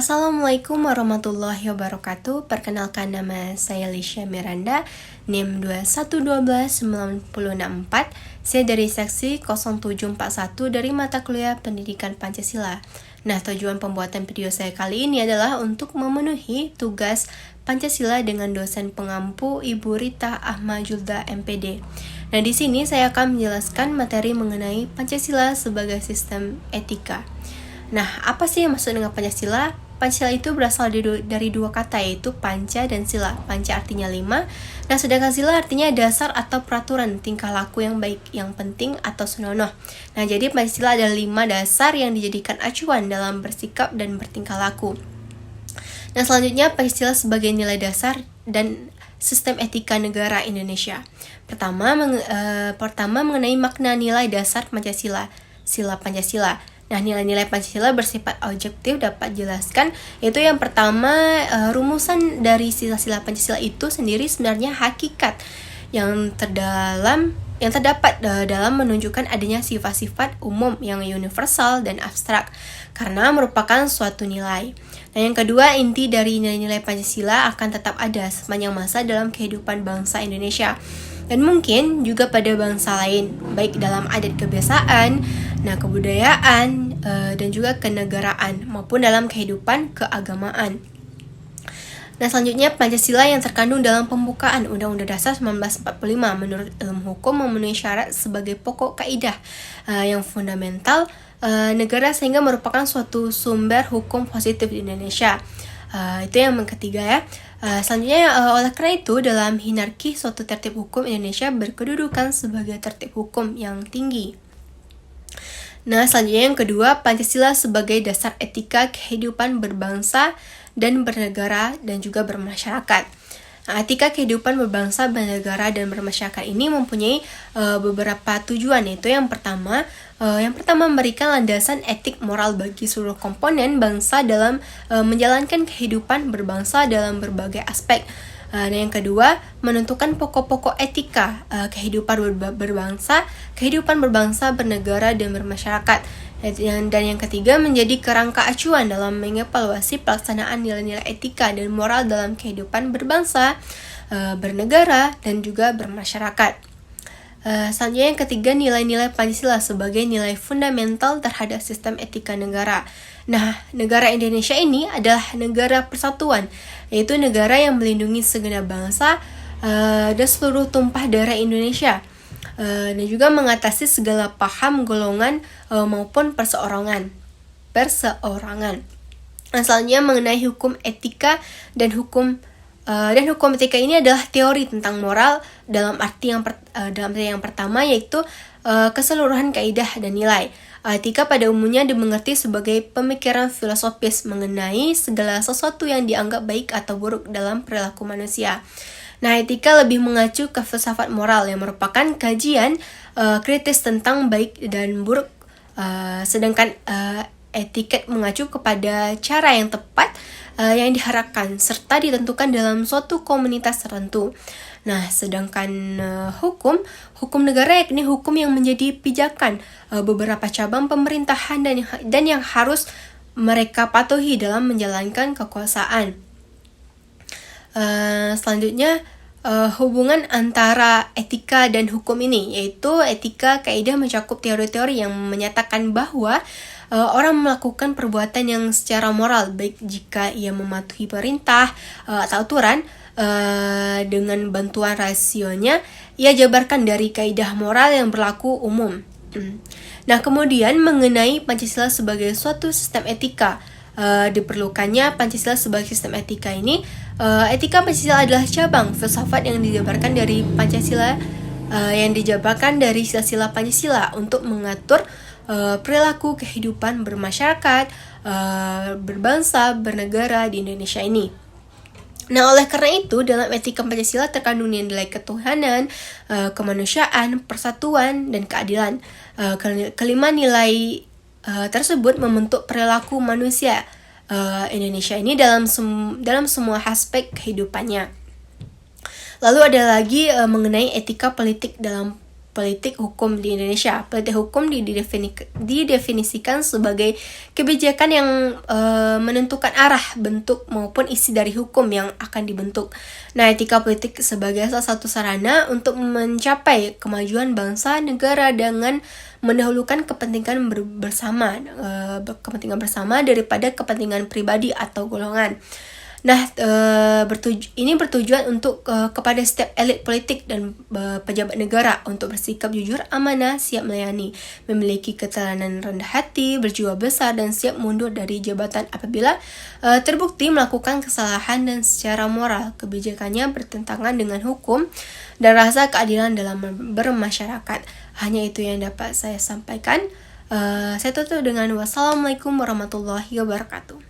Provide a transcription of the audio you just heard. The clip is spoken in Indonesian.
Assalamualaikum warahmatullahi wabarakatuh. Perkenalkan nama saya Lisha Miranda, NIM 2112964. Saya dari seksi 0741 dari mata kuliah Pendidikan Pancasila. Nah, tujuan pembuatan video saya kali ini adalah untuk memenuhi tugas Pancasila dengan dosen pengampu Ibu Rita Ahmad Julda MPD. Nah, di sini saya akan menjelaskan materi mengenai Pancasila sebagai sistem etika. Nah, apa sih yang maksud dengan Pancasila? Pancasila itu berasal dari dua kata, yaitu panca dan sila. Panca artinya 5, nah sedangkan sila artinya dasar atau peraturan tingkah laku yang baik, yang penting atau senonoh. Nah, jadi Pancasila ada 5 dasar yang dijadikan acuan dalam bersikap dan bertingkah laku. Nah, selanjutnya Pancasila sebagai nilai dasar dan sistem etika negara Indonesia. Pertama mengenai makna nilai dasar Pancasila, sila Pancasila. Nah, nilai-nilai Pancasila bersifat objektif dapat dijelaskan, yaitu yang pertama, rumusan dari sila-sila Pancasila itu sendiri sebenarnya hakikat yang terdapat dalam menunjukkan adanya sifat-sifat umum yang universal dan abstrak karena merupakan suatu nilai. Nah, yang kedua, inti dari nilai-nilai Pancasila akan tetap ada sepanjang masa dalam kehidupan bangsa Indonesia dan mungkin juga pada bangsa lain, baik dalam adat kebiasaan, kebudayaan, dan juga kenegaraan maupun dalam kehidupan keagamaan. Nah, selanjutnya Pancasila yang terkandung dalam pembukaan Undang-Undang Dasar 1945 menurut ilmu hukum memenuhi syarat sebagai pokok kaidah yang fundamental negara sehingga merupakan suatu sumber hukum positif di Indonesia. Itu yang ketiga ya. Selanjutnya, oleh karena itu dalam hierarki suatu tertib hukum Indonesia berkedudukan sebagai tertib hukum yang tinggi. Nah, selanjutnya yang kedua, Pancasila sebagai dasar etika kehidupan berbangsa dan bernegara dan juga bermasyarakat. Nah, etika kehidupan berbangsa, bernegara, dan bermasyarakat ini mempunyai beberapa tujuan, yaitu yang pertama memberikan landasan etik moral bagi seluruh komponen bangsa dalam menjalankan kehidupan berbangsa dalam berbagai aspek. Dan yang kedua, menentukan pokok-pokok etika kehidupan berbangsa, bernegara, dan bermasyarakat. Dan yang ketiga, menjadi kerangka acuan dalam mengevaluasi pelaksanaan nilai-nilai etika dan moral dalam kehidupan berbangsa, bernegara, dan juga bermasyarakat. Selanjutnya yang ketiga, nilai-nilai Pancasila sebagai nilai fundamental terhadap sistem etika negara. Nah, negara Indonesia ini adalah negara persatuan, yaitu negara yang melindungi segenap bangsa dan seluruh tumpah darah Indonesia, dan juga mengatasi segala paham, golongan maupun perseorangan. Nah, selanjutnya mengenai hukum etika dan hukum etika ini adalah teori tentang moral dalam arti yang pertama, yaitu keseluruhan kaidah dan nilai. Etika pada umumnya dimengerti sebagai pemikiran filosofis mengenai segala sesuatu yang dianggap baik atau buruk dalam perilaku manusia. Nah, etika lebih mengacu ke filsafat moral yang merupakan kajian kritis tentang baik dan buruk, sedangkan etiket mengacu kepada cara yang tepat yang diharapkan serta ditentukan dalam suatu komunitas tertentu. Nah, sedangkan hukum negara yakni hukum yang menjadi pijakan beberapa cabang pemerintahan dan yang harus mereka patuhi dalam menjalankan kekuasaan. Selanjutnya, hubungan antara etika dan hukum ini, yaitu etika kaidah mencakup teori-teori yang menyatakan bahwa orang melakukan perbuatan yang secara moral baik jika ia mematuhi perintah atau aturan dengan bantuan rasionya ia jabarkan dari kaidah moral yang berlaku umum. Nah, kemudian mengenai Pancasila sebagai suatu sistem etika, diperlukannya Pancasila sebagai sistem etika ini, etika Pancasila adalah cabang filsafat yang dijabarkan dari Pancasila, yang dijabarkan dari sila-sila Pancasila untuk mengatur perilaku kehidupan bermasyarakat, berbangsa, bernegara di Indonesia ini. Nah, oleh karena itu, dalam etika Pancasila terkandung nilai ketuhanan, kemanusiaan, persatuan, dan keadilan. Kelima nilai tersebut membentuk perilaku manusia Indonesia ini dalam semua aspek kehidupannya. Lalu ada lagi mengenai etika politik dalam politik hukum di Indonesia. Politik hukum didefinisikan sebagai kebijakan yang menentukan arah, bentuk maupun isi dari hukum yang akan dibentuk. Nah, etika politik sebagai salah satu sarana untuk mencapai kemajuan bangsa negara dengan mendahulukan kepentingan bersama daripada kepentingan pribadi atau golongan. Nah, ini bertujuan untuk kepada setiap elit politik dan pejabat negara untuk bersikap jujur, amanah, siap melayani, memiliki keteladanan rendah hati, berjiwa besar dan siap mundur dari jabatan apabila terbukti melakukan kesalahan dan secara moral kebijakannya bertentangan dengan hukum dan rasa keadilan dalam bermasyarakat. Hanya itu yang dapat saya sampaikan. Saya tutup dengan wassalamualaikum warahmatullahi wabarakatuh.